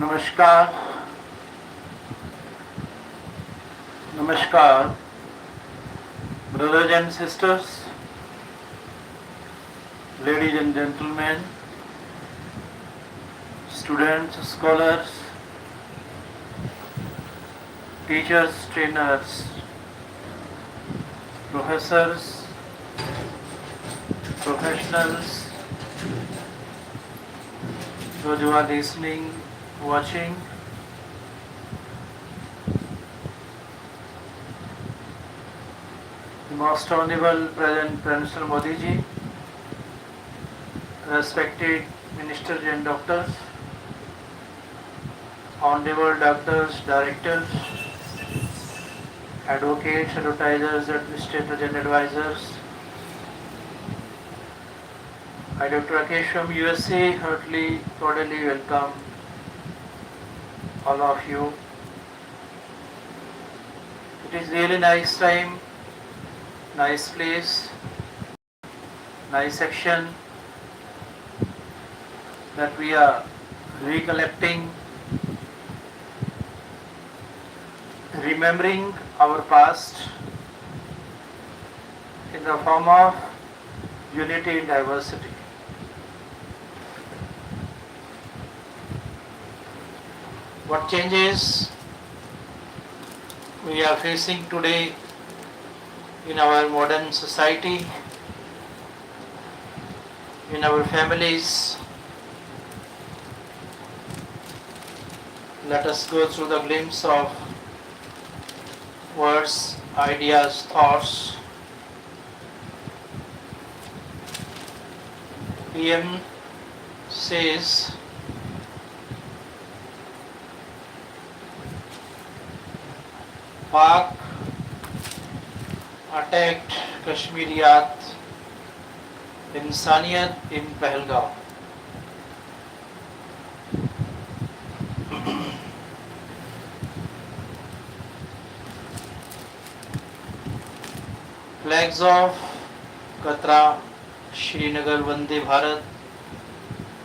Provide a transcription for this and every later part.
Namaskar, Namaskar, brothers and sisters, ladies and gentlemen, students, scholars, teachers, trainers, professors, professionals, those who are listening, watching. The Most Honorable President Prime Minister Modi ji, respected ministers and doctors, honorable doctors, directors, advocates, advertisers, administrators and advisors. I, Dr. Rakesh from USA, heartily, cordially welcome all of you. It is really nice time, nice place, nice section that we are recollecting, remembering our past in the form of unity in diversity. What changes we are facing today in our modern society, in our families? Let us go through the glimpse of words, ideas, thoughts. PM says, Pak attacked Kashmiriyat, Insaniyat in Pahalgam. Flags of Katra, Srinagar, Vande Bharat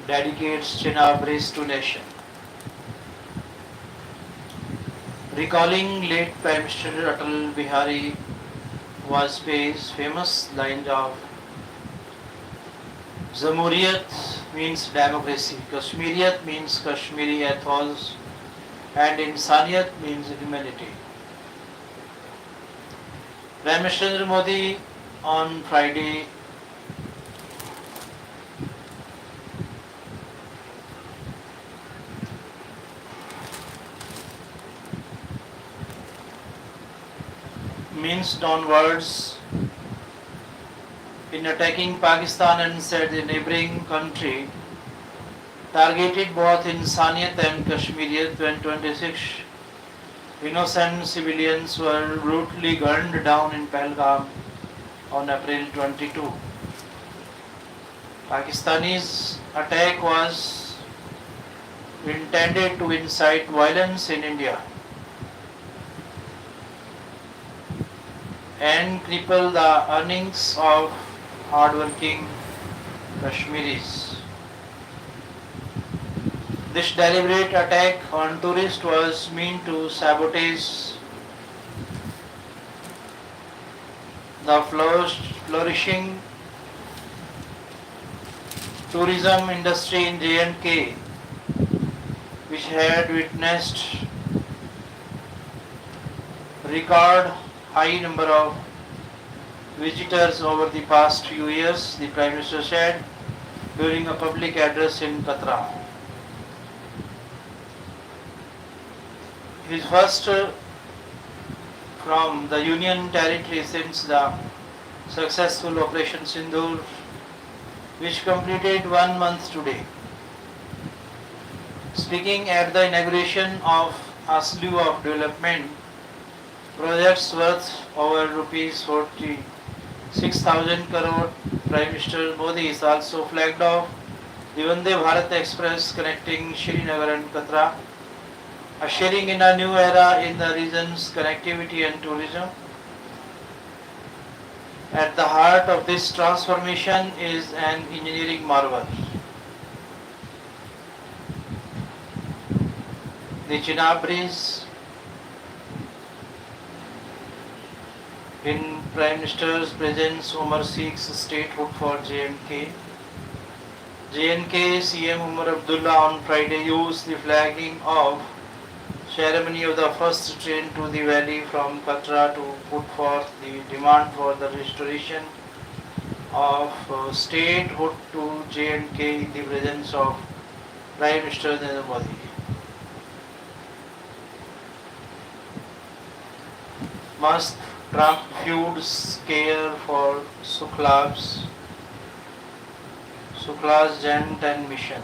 dedicates Chenab race to nation. Recalling late Prime Minister Atal Bihari Vajpayee's famous line of Jamhuriyat means democracy, Kashmiriyat means Kashmiri ethos, and Insaniyat means humanity. Prime Minister Modi on Friday minced on words in attacking Pakistan and said the neighboring country targeted both Insaniyat and Kashmiriyat when 26 innocent civilians were brutally gunned down in Pahalgam on April 22. Pakistani's attack was intended to incite violence in India and cripple the earnings of hard-working Kashmiris. This deliberate attack on tourists was meant to sabotage the flourishing tourism industry in J&K, which had witnessed record high number of visitors over the past few years, the Prime Minister said during a public address in Katra. His first from the Union Territory since the successful Operation Sindoor, which completed 1 month today. Speaking at the inauguration of a slew of development projects worth over rupees 46,000 crore, Prime Minister Modi is also flagged off the Vande Bharat Express connecting Srinagar and Katra, ushering in a new era in the region's connectivity and tourism. At the heart of this transformation is an engineering marvel. The Chenab Bridge in Prime Minister's presence, Umar seeks statehood for J&K. J&K CM Umar Abdullah on Friday used the flagging of ceremony of the first train to the valley from Katra to put forth the demand for the restoration of statehood to J&K in the presence of Prime Minister Narendra Modi. Musk Trump feud scare for Sukla's Jan 10 mission.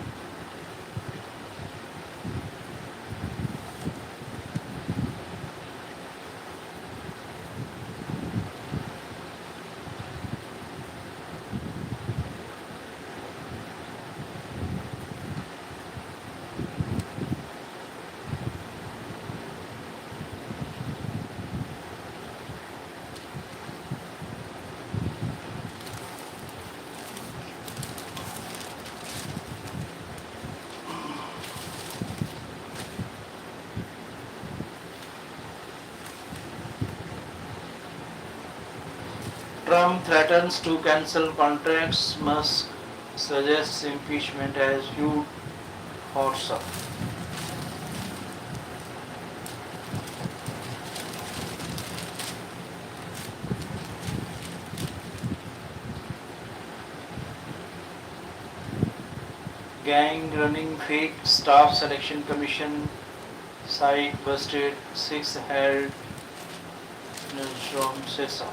Trump threatens to cancel contracts. Musk suggests impeachment as viewed horse. Gang running fake staff selection commission site busted. 6 held from Sessa.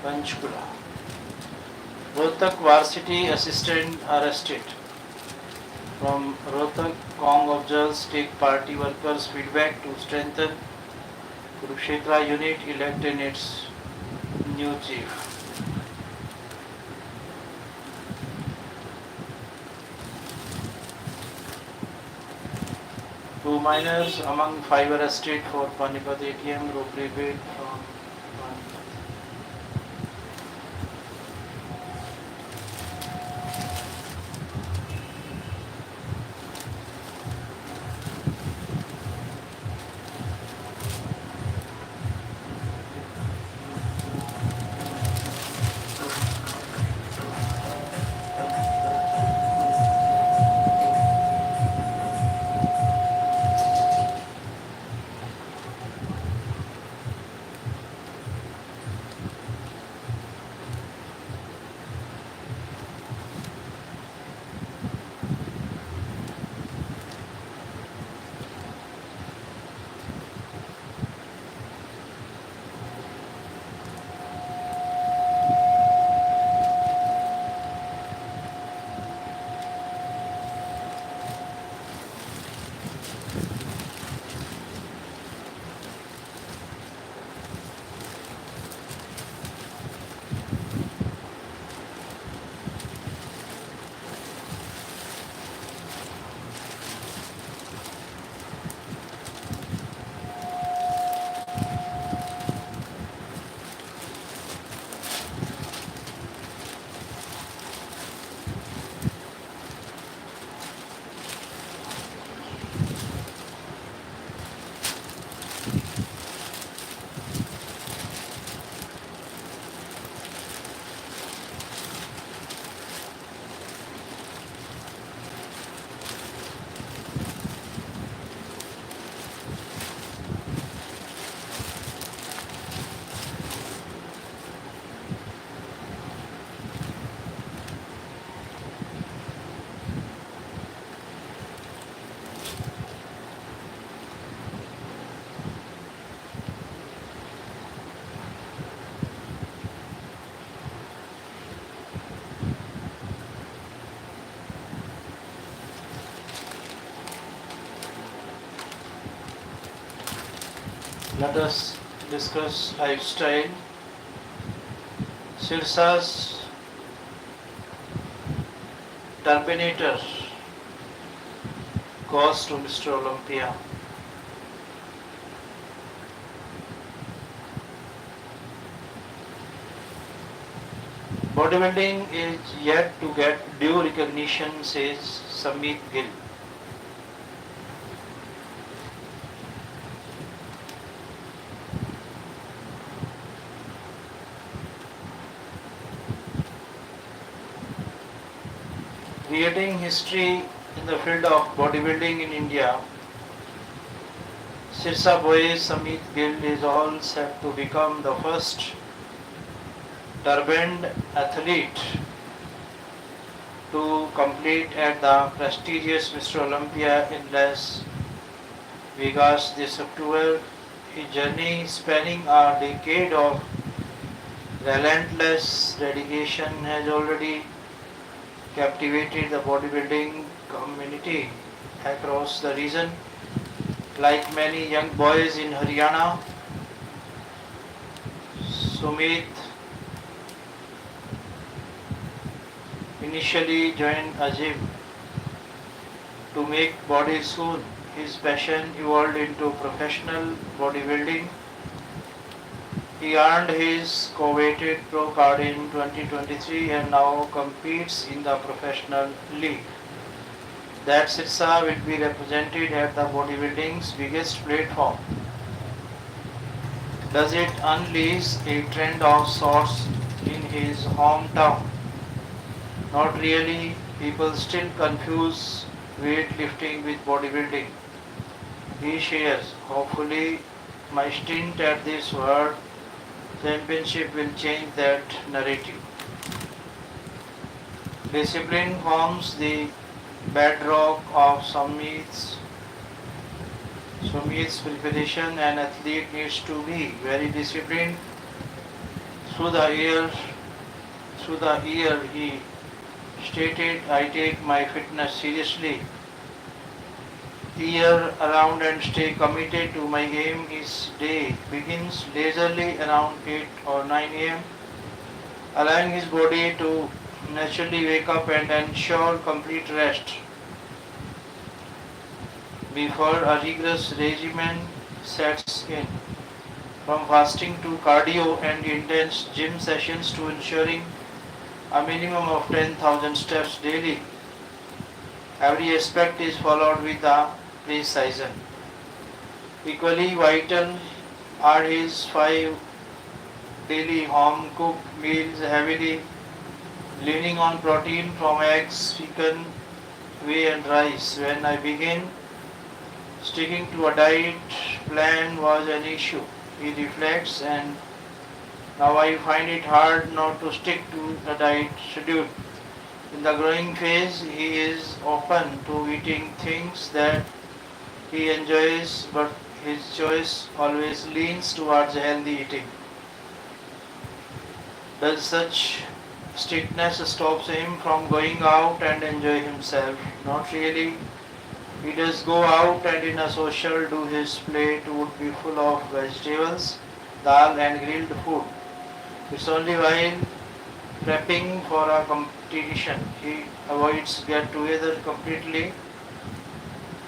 Panchkula. Rohtak varsity assistant arrested. From Rohtak, Kong observes take party workers' feedback to strengthen Kurukshetra unit elect in its new chief. Two minors among 5 arrested for Panipat ATM robbery bid from Panipat. Let us discuss lifestyle. Sirsa's Turbinator goes to Mr. Olympia. Bodybuilding is yet to get due recognition, says Samit Gill. Creating history in the field of bodybuilding in India, Sirsa Boy Samit Gill is all set to become the first turbaned athlete to compete at the prestigious Mr. Olympia in Las Vegas this October. His journey spanning a decade of relentless dedication has already captivated the bodybuilding community across the region. Like many young boys in Haryana, Sumit initially joined a gym to make body soon. His passion evolved into professional bodybuilding. He earned his coveted pro card in 2023 and now competes in the professional league. That Sirsa will be represented at the bodybuilding's biggest platform. Does it unleash a trend of sorts in his hometown? Not really. People still confuse weightlifting with bodybuilding. He shares, hopefully my stint at this world championship will change that narrative. Discipline forms the bedrock of Sumit's preparation. An athlete needs to be very disciplined. Through the year, he stated, I take my fitness seriously year around and stay committed to my aim. His day begins leisurely around 8 or 9 am, allowing his body to naturally wake up and ensure complete rest before a rigorous regimen sets in. From fasting to cardio and intense gym sessions to ensuring a minimum of 10,000 steps daily, every aspect is followed with a precision. Equally vital are his 5 daily home cooked meals, heavily leaning on protein from eggs, chicken, whey and rice. When I began sticking to a diet plan was an issue, he reflects, and now I find it hard not to stick to a diet schedule. In the growing phase, he is open to eating things that he enjoys, but his choice always leans towards healthy eating. Does such strictness stops him from going out and enjoy himself? Not really. He does go out and in a social do his plate would be full of vegetables, dal and grilled food. It's only while prepping for a competition he avoids get together completely.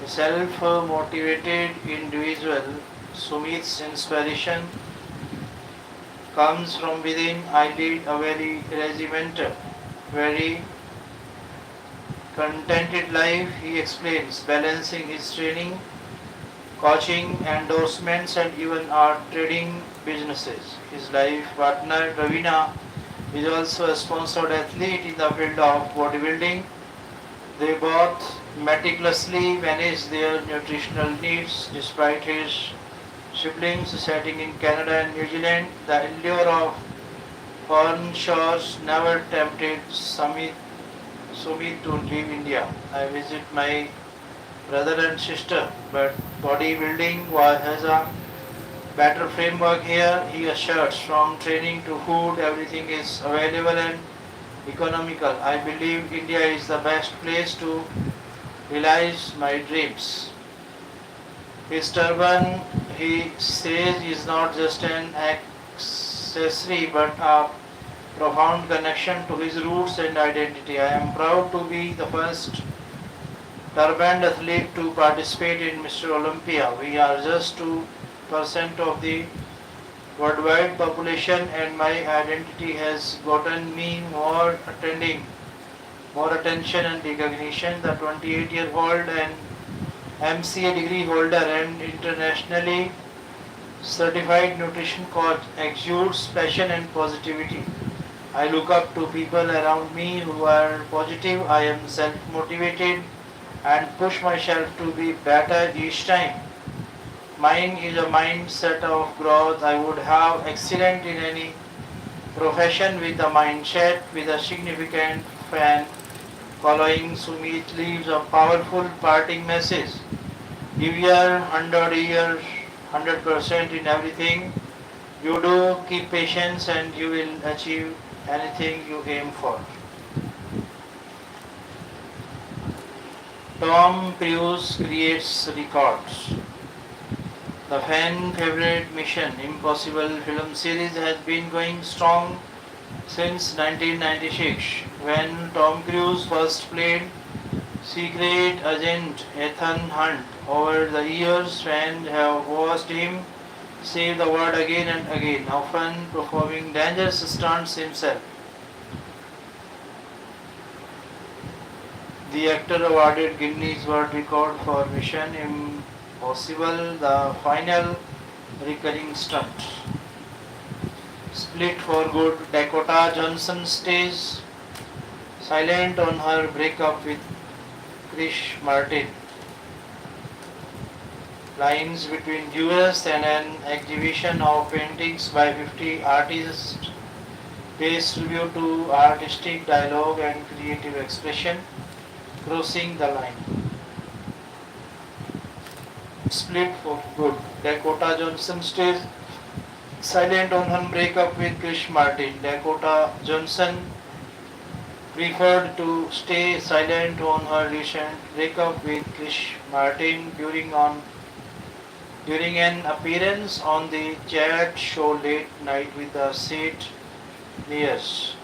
A self-motivated individual, Sumit's inspiration comes from within. I lead a very regimented, very contented life, he explains, balancing his training, coaching, endorsements, and even our trading businesses. His life partner Ravina is also a sponsored athlete in the field of bodybuilding. They both meticulously manage their nutritional needs despite his siblings setting in Canada and New Zealand. The allure of foreign shores never tempted Sumit to leave India. I visit my brother and sister, but bodybuilding has a better framework here, he asserts. From training to food, everything is available and economical. I believe India is the best place to realize my dreams. His turban, he says, is not just an accessory but a profound connection to his roots and identity. I am proud to be the first turbaned athlete to participate in Mr. Olympia. We are just 2% of the worldwide population and my identity has gotten me more attention and recognition. The 28-year-old and MCA degree holder and internationally certified nutrition coach exudes passion and positivity. I look up to people around me who are positive. I am self motivated and push myself to be better each time. Mine is a mindset of growth. I would have excellent in any profession with a mindset with a significant fan following. Sumit leaves a powerful parting message. Give your 100% in everything you do. Keep patience and you will achieve anything you aim for. Tom Cruise creates records. The fan favorite Mission Impossible film series has been going strong since 1996 when Tom Cruise first played Secret Agent Ethan Hunt. Over the years, fans have watched him save the world again and again, often performing dangerous stunts himself. The actor awarded Guinness World Record for Mission Impossible, the final recurring stunt. Split for good, Dakota Johnson stays silent on her breakup with Chris Martin. Lines between US and an exhibition of paintings by 50 artists pays tribute to artistic dialogue and creative expression. Crossing the line. Split for good. Dakota Johnson stays silent on her breakup with Chris Martin. Dakota Johnson preferred to stay silent on her recent breakup with Chris Martin during an appearance on the chat show Late Night with the Sid Mears.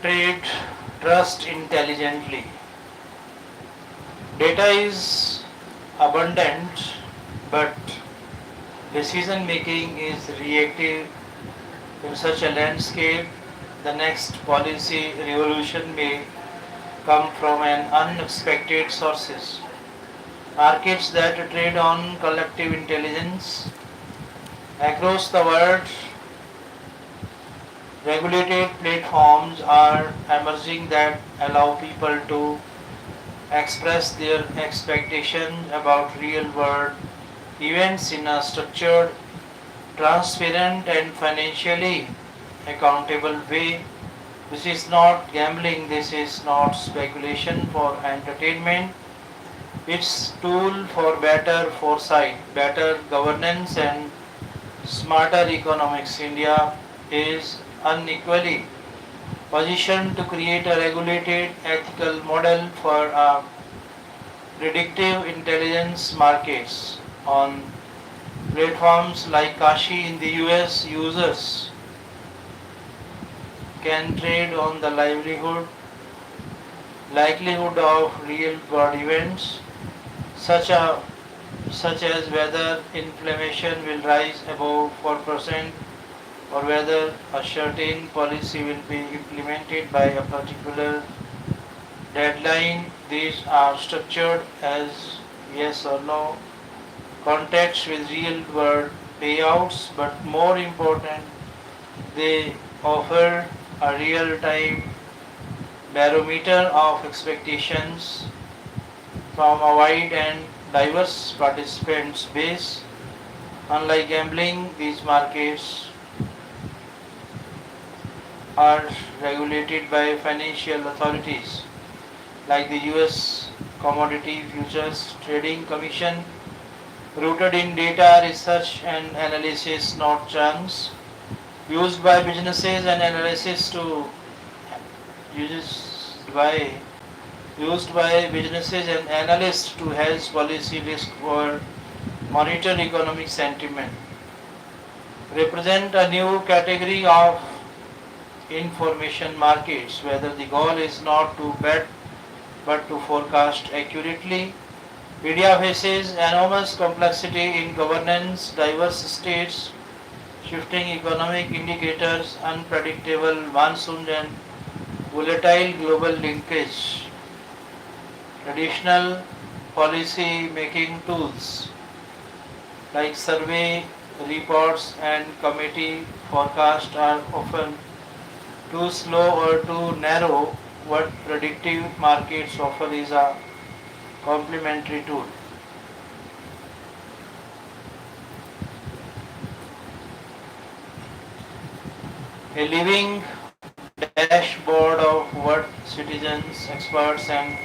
Trade trust intelligently. Data is abundant, but decision making is reactive. In such a landscape, the next policy revolution may come from an unexpected sources. Markets that trade on collective intelligence across the world. Regulated platforms are emerging that allow people to express their expectations about real world events in a structured, transparent, and financially accountable way. This is not gambling, this is not speculation for entertainment. It's tool for better foresight, better governance, and smarter economics. India is unequally positioned to create a regulated ethical model for predictive intelligence markets. On platforms like Kashi in the US, users can trade on the likelihood of real world events such, a, such as whether inflation will rise above 4% or whether a certain policy will be implemented by a particular deadline. These are structured as yes or no contracts with real world payouts, but more important, they offer a real time barometer of expectations from a wide and diverse participants base. Unlike gambling, these markets are regulated by financial authorities like the US Commodity Futures Trading Commission rooted in data, research and analysis, not chunks, used by businesses and analysis to uses by used by businesses and analysts to hedge policy risk or monitor economic sentiment, represent a new category of information markets, whether the goal is not to bet but to forecast accurately. India faces enormous complexity in governance, diverse states, shifting economic indicators, unpredictable monsoons, and volatile global linkage. Traditional policy making tools like survey reports and committee forecasts are often too slow or too narrow. What predictive markets offer is a complementary tool. A living dashboard of what citizens, experts, and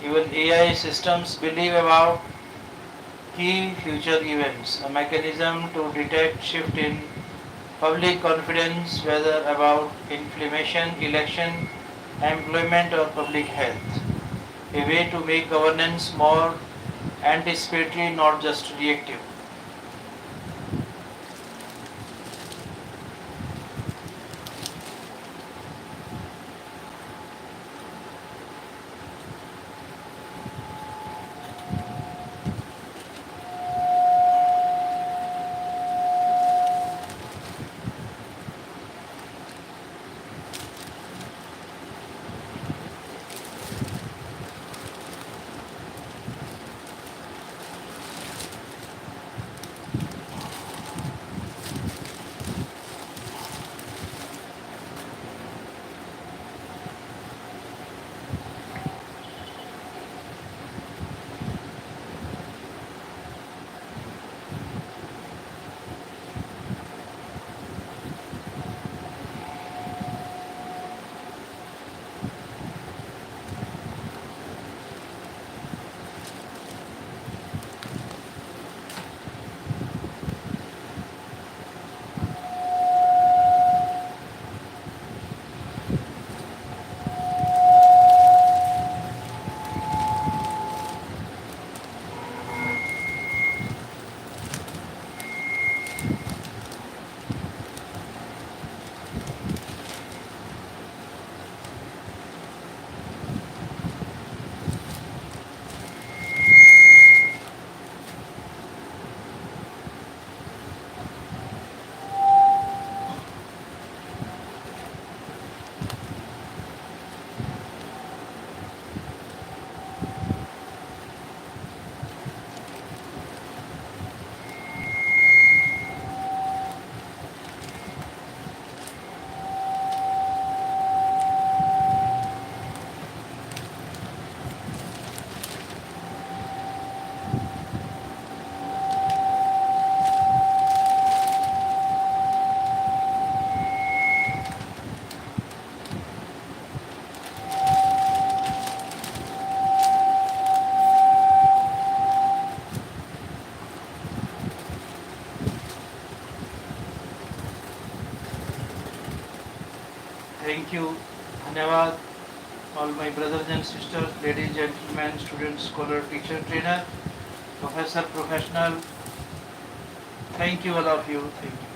even AI systems believe about key future events, a mechanism to detect shift in public confidence, whether about inflammation, election, employment, or public health. A way to make governance more anticipatory, not just reactive. Thank you. Dhanyavad. All my brothers and sisters, ladies, gentlemen, students, scholar, teacher, trainer, professor, professional. Thank you all of you. Thank you.